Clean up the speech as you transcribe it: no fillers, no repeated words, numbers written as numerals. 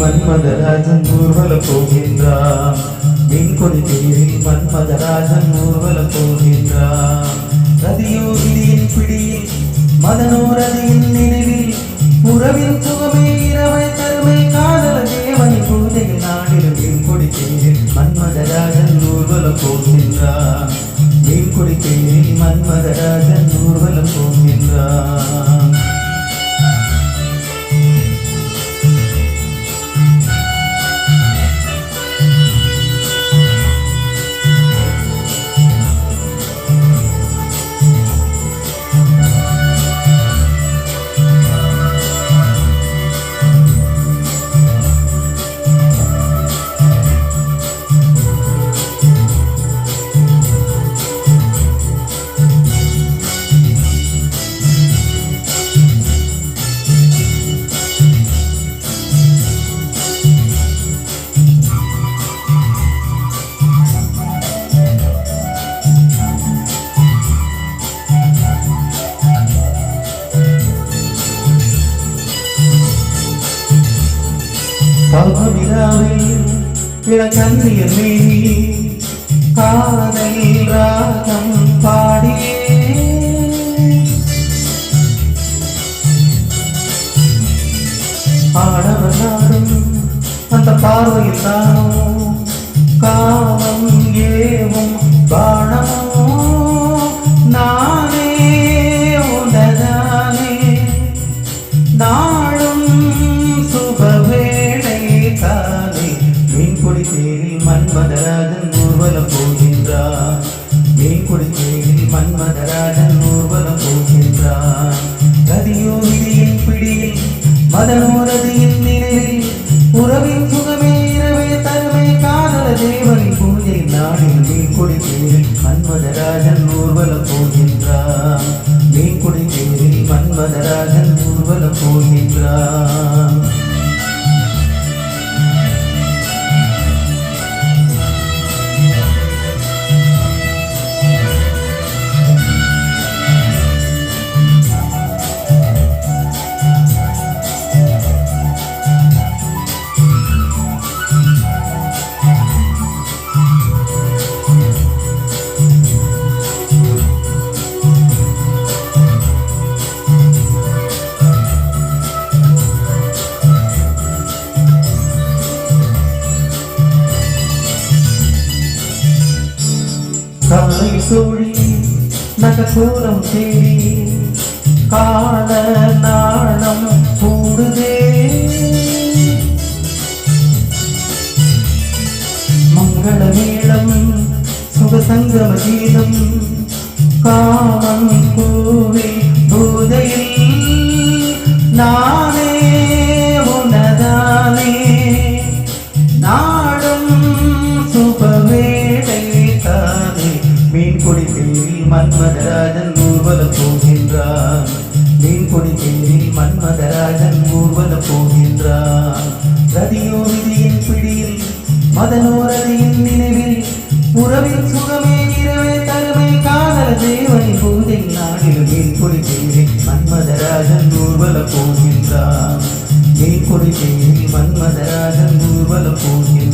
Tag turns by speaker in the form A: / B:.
A: மன்மதராஜன் ஊர்வலம் போகின்றான். மீன்கொடி தேரில் மன்மதராஜன் ஊர்வலம் போகின்றான். ரதியோ விதியின் பிடியில் மதனோ ரதியின் நினைவில் உறவில் சுகமே இரவை தருமை காதல தேவனை பூஜையில் நாடிலும் மீன்கொடி தேரில் மன்மதராஜன் ஊர்வலம் போகின்றான். மீன்கொடி தேரில் மன்மதராஜன் ஊர்வலம் போகின்றான். பல்விழாவில் இளங்கண்ணியர் மேனி காதல் ராகம் பாடியே ஆடவர் நாடும் அந்த பார்வையில் தானோ காமம் ஏவும் பாணமோ நானே உண்டதானே நாளும் மீன்கொடி தேரில் மன்மதராஜன் ஊர்வலம் போகின்றான். மீன்கொடி தேரில் மன்மதராஜன் ஊர்வலம் போகின்றான். ரதியோ விதியின் பிடியில் மதனோ ரதியின் நினைவில் உறவின் சுகமே இரவே தருமை காதல தேவனின் பூஜை நாடில் மீன்கொடி தேரில் மன்மதராஜன் ஊர்வலம் போகின்றான். மீன்கொடி தேரில் மன்மதராஜன் ஊர்வலம் போகின்றான். கவலை சூழி நகக்கூரம் தேடி கால நாணம் கூடுதே மங்கள மேளம் சுகசங்கம கீதம் காமம் கூவி பூதையில் நானே உனதானே நாடும் சுபவேளை தானே. மீன்கொடி தேரில் மன்மதராஜன் ஊர்வலம் போகின்றான். மீன்கொடி தேரில் மன்மதராஜன் ஊர்வலம் போகின்றான். ரதியோ விதியின் பிடியில் மதனோ ரதியின் நினைவில் உறவில் சுகமே இரவே தருமை காதல தேவனை பூஜை நாடில் மீன்கொடி தேரில் மன்மதராஜன் ஊர்வலம் போகின்றான். மீன்கொடி தேரில் மன்மதராஜன் ஊர்வலம் போகின்றான்.